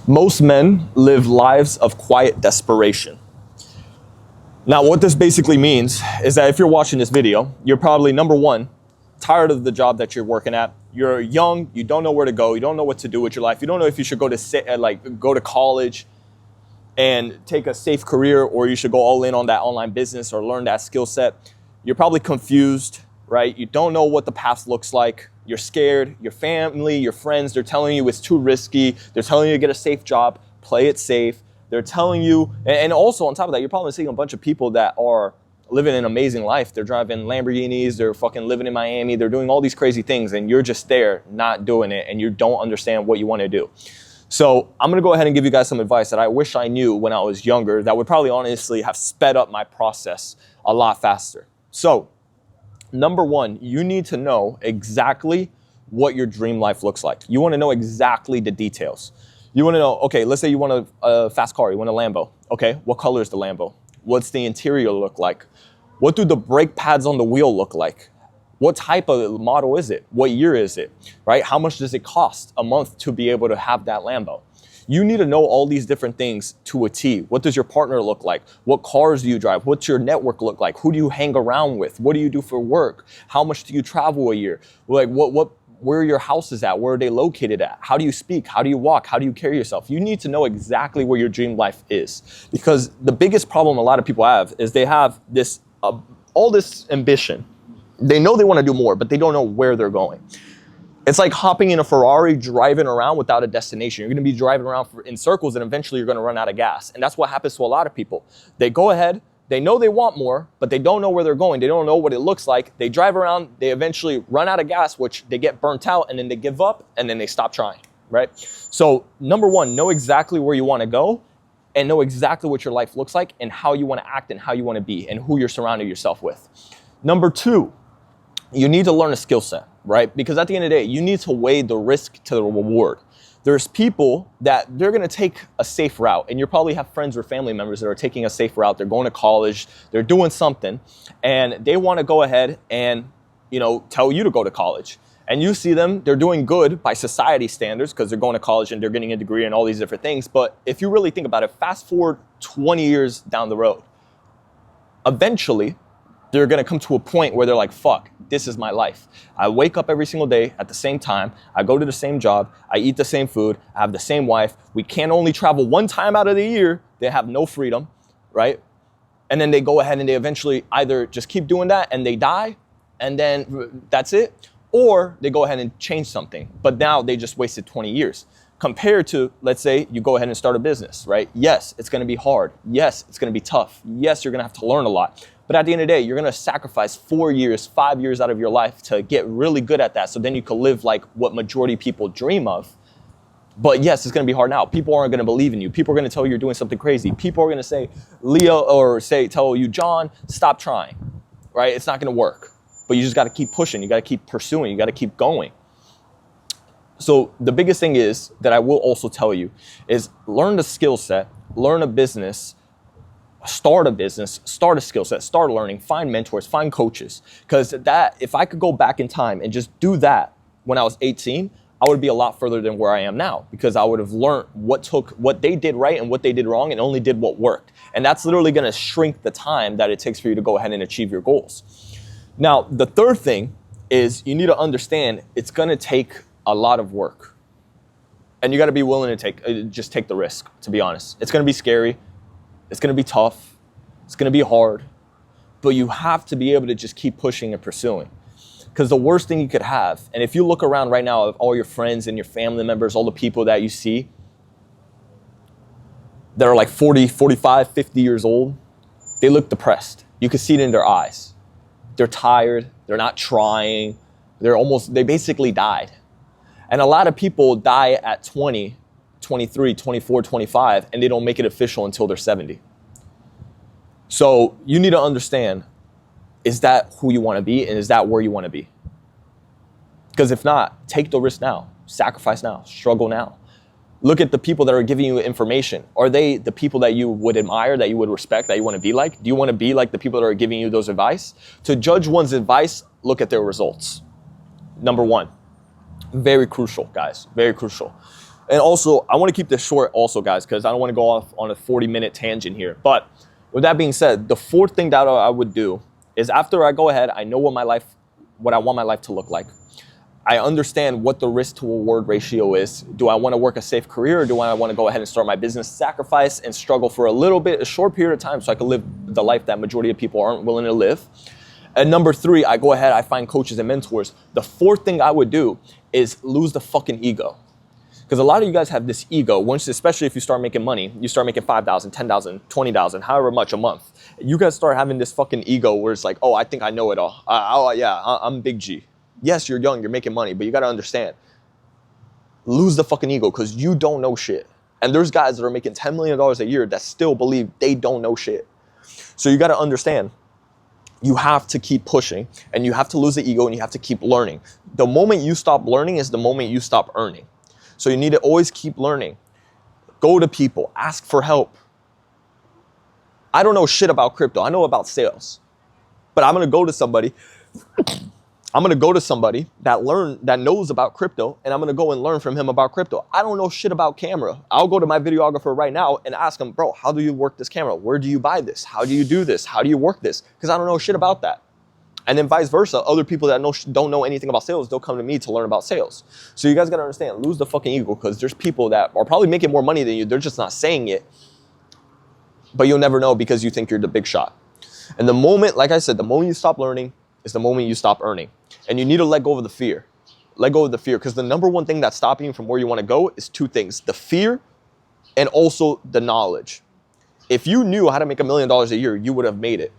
Most men live lives of quiet desperation. Now, what this basically means is that if you're watching this video, you're probably, number one, tired of the job that you're working at. You're young, you don't know where to go, you don't know what to do with your life. You don't know if you should go to college and take a safe career, or you should go all in on that online business or learn that skill set. You're probably confused, right? You don't know what the path looks like. You're scared. Your family, your friends, they're telling you it's too risky. They're telling you to get a safe job, play it safe. They're telling you, and also on top of that, you're probably seeing a bunch of people that are living an amazing life. They're driving Lamborghinis, they're fucking living in Miami, they're doing all these crazy things, and you're just there not doing it, and you don't understand what you want to do. So I'm gonna go ahead and give you guys some advice that I wish I knew when I was younger that would probably honestly have sped up my process a lot faster. So number one, you need to know exactly what your dream life looks like. You wanna know exactly the details. You wanna know, okay, let's say you want a fast car, you want a Lambo. Okay, what color is the Lambo? What's the interior look like? What do the brake pads on the wheel look like? What type of model is it? What year is it, right? How much does it cost a month to be able to have that Lambo? You need to know all these different things to a T. What does your partner look like? What cars do you drive? What's your network look like? Who do you hang around with? What do you do for work? How much do you travel a year? Like where your house is at? Where are they located at? How do you speak? How do you walk? How do you carry yourself? You need to know exactly where your dream life is, because the biggest problem a lot of people have is they have this all this ambition. They know they want to do more, but they don't know where they're going. It's like hopping in a Ferrari, driving around without a destination. You're going to be driving around in circles, and eventually you're going to run out of gas. And that's what happens to a lot of people. They go ahead, they know they want more, but they don't know where they're going. They don't know what it looks like. They drive around, they eventually run out of gas, which they get burnt out, and then they give up, and then they stop trying, right? So number one, know exactly where you want to go, and know exactly what your life looks like and how you want to act and how you want to be and who you're surrounding yourself with. Number two, you need to learn a skill set, right? Because at the end of the day, you need to weigh the risk to the reward. There's people that they're going to take a safe route, and you probably have friends or family members that are taking a safe route. They're going to college, they're doing something, and they want to go ahead and, tell you to go to college. And you see them, they're doing good by society standards because they're going to college and they're getting a degree and all these different things. But if you really think about it, fast forward 20 years down the road, eventually they're going to come to a point where they're like, fuck, this is my life. I wake up every single day at the same time. I go to the same job. I eat the same food. I have the same wife. We can only travel one time out of the year. They have no freedom, right? And then they go ahead and they eventually either just keep doing that and they die, and then that's it, or they go ahead and change something. But now they just wasted 20 years. Compared to, let's say, you go ahead and start a business, right? Yes, it's going to be hard. Yes, it's going to be tough. Yes, you're going to have to learn a lot. But at the end of the day, you're going to sacrifice 4 years, 5 years out of your life to get really good at that. So then you can live like what majority people dream of. But yes, it's going to be hard now. People aren't going to believe in you. People are going to tell you you're doing something crazy. People are going to say, Leo, or tell you, John, stop trying, right? It's not going to work. But you just got to keep pushing. You got to keep pursuing. You got to keep going. So the biggest thing is that I will also tell you is learn the skill set, learn a business, start a business, start a skill set, start learning, find mentors, find coaches. Because that, if I could go back in time and just do that when I was 18, I would be a lot further than where I am now, because I would have learned what they did right and what they did wrong and only did what worked. And that's literally going to shrink the time that it takes for you to go ahead and achieve your goals. Now, the third thing is you need to understand it's going to take a lot of work. And you got to be willing to just take the risk, to be honest. It's going to be scary. It's going to be tough. It's going to be hard. But you have to be able to just keep pushing and pursuing. Because the worst thing you could have, and if you look around right now of all your friends and your family members, all the people that you see that are like 40, 45, 50 years old, they look depressed. You can see it in their eyes. They're tired. They're not trying. They basically died. And a lot of people die at 20, 23, 24, 25, and they don't make it official until they're 70. So you need to understand, is that who you want to be, and is that where you want to be? Because if not, take the risk now, sacrifice now, struggle now. Look at the people that are giving you information. Are they the people that you would admire, that you would respect, that you want to be like? Do you want to be like the people that are giving you those advice? To judge one's advice, look at their results. Number one, very crucial, guys, very crucial. And also, I want to keep this short also, guys, because I don't want to go off on a 40-minute tangent here. But with that being said, the fourth thing that I would do is after I go ahead, I know what I want my life to look like. I understand what the risk to reward ratio is. Do I want to work a safe career, or do I want to go ahead and start my business, sacrifice and struggle for a short period of time so I can live the life that majority of people aren't willing to live? And number 3, I go ahead, I find coaches and mentors. The fourth thing I would do is lose the fucking ego. Because a lot of you guys have this ego, once, especially if you start making money, you start making 5,000, 10,000, 20,000, however much a month. You guys start having this fucking ego where it's like, oh, I think I know it all. I'm Big G. Yes, you're young, you're making money, but you got to understand, lose the fucking ego because you don't know shit. And there's guys that are making $10 million a year that still believe they don't know shit. So you got to understand, you have to keep pushing and you have to lose the ego and you have to keep learning. The moment you stop learning is the moment you stop earning. So you need to always keep learning. Go to people, ask for help. I don't know shit about crypto. I know about sales, but I'm going to go to somebody that knows about crypto, and I'm going to go and learn from him about crypto. I don't know shit about camera. I'll go to my videographer right now and ask him, bro, how do you work this camera? Where do you buy this? How do you do this? How do you work this? Because I don't know shit about that. And then vice versa, other people that don't know anything about sales, they'll come to me to learn about sales. So you guys got to understand, lose the fucking ego, because there's people that are probably making more money than you. They're just not saying it, but you'll never know because you think you're the big shot. And the moment, like I said, the moment you stop learning is the moment you stop earning. And you need to let go of the fear. Let go of the fear, because the number one thing that's stopping you from where you want to go is 2 things: the fear and also the knowledge. If you knew how to make $1 million a year, you would have made it.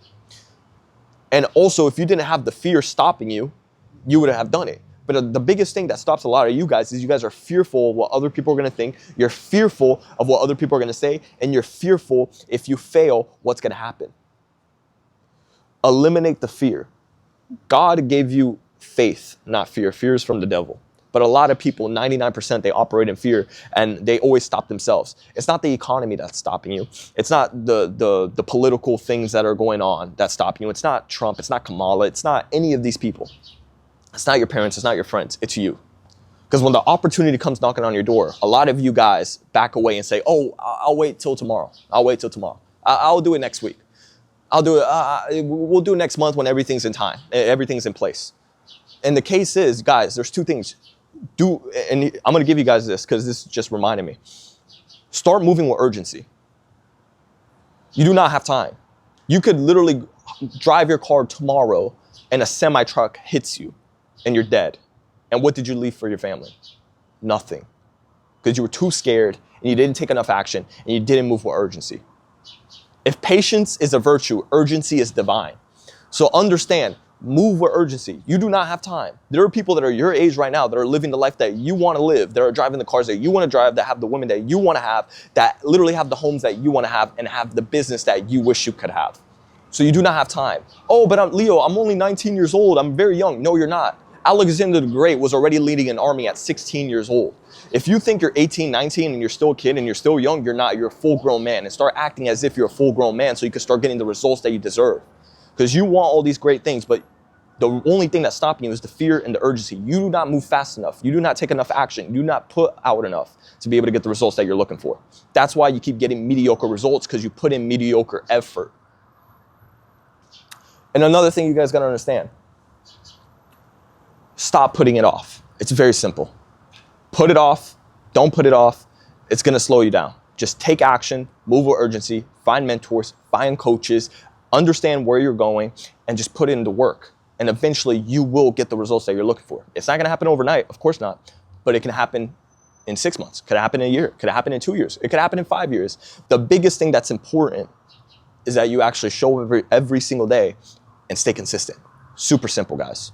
And also, if you didn't have the fear stopping you, you would have done it. But the biggest thing that stops a lot of you guys is you guys are fearful of what other people are going to think. You're fearful of what other people are going to say. And you're fearful if you fail, what's going to happen. Eliminate the fear. God gave you faith, not fear. Fear is from the devil. But a lot of people, 99%, they operate in fear and they always stop themselves. It's not the economy that's stopping you. It's not the political things that are going on that's stopping you. It's not Trump. It's not Kamala. It's not any of these people. It's not your parents. It's not your friends. It's you. Because when the opportunity comes knocking on your door, a lot of you guys back away and say, oh, I'll wait till tomorrow. I'll wait till tomorrow. I'll do it next week. I'll do it. We'll do it next month when everything's in time. Everything's in place. And the case is, guys, there's 2 things. And I'm going to give you guys this because this just reminded me. Start moving with urgency. You do not have time. You could literally drive your car tomorrow and a semi truck hits you and you're dead. And what did you leave for your family? Nothing. Because you were too scared and you didn't take enough action and you didn't move with urgency. If patience is a virtue, urgency is divine. So understand, move with urgency. You do not have time. There are people that are your age right now that are living the life that you want to live, that are driving the cars that you want to drive, that have the women that you want to have, that literally have the homes that you want to have, and have the business that you wish you could have. So you do not have time. Oh, but I'm only 19 years old. I'm very young. No, you're not. Alexander the Great was already leading an army at 16 years old. If you think you're 18, 19 and you're still a kid and you're still young, you're not. You're a full-grown man. And start acting as if you're a full-grown man so you can start getting the results that you deserve. Because you want all these great things, but the only thing that's stopping you is the fear and the urgency. You do not move fast enough. You do not take enough action. You do not put out enough to be able to get the results that you're looking for. That's why you keep getting mediocre results, because you put in mediocre effort. And another thing you guys got to understand, stop putting it off. It's very simple. Put it off. Don't put it off. It's going to slow you down. Just take action, move with urgency, find mentors, find coaches, understand where you're going, and just put it into work. And eventually you will get the results that you're looking for. It's not going to happen overnight, of course not, but it can happen in 6 months. Could happen in a year. Could happen in 2 years. It could happen in 5 years. The biggest thing that's important is that you actually show every single day and stay consistent. Super simple, guys.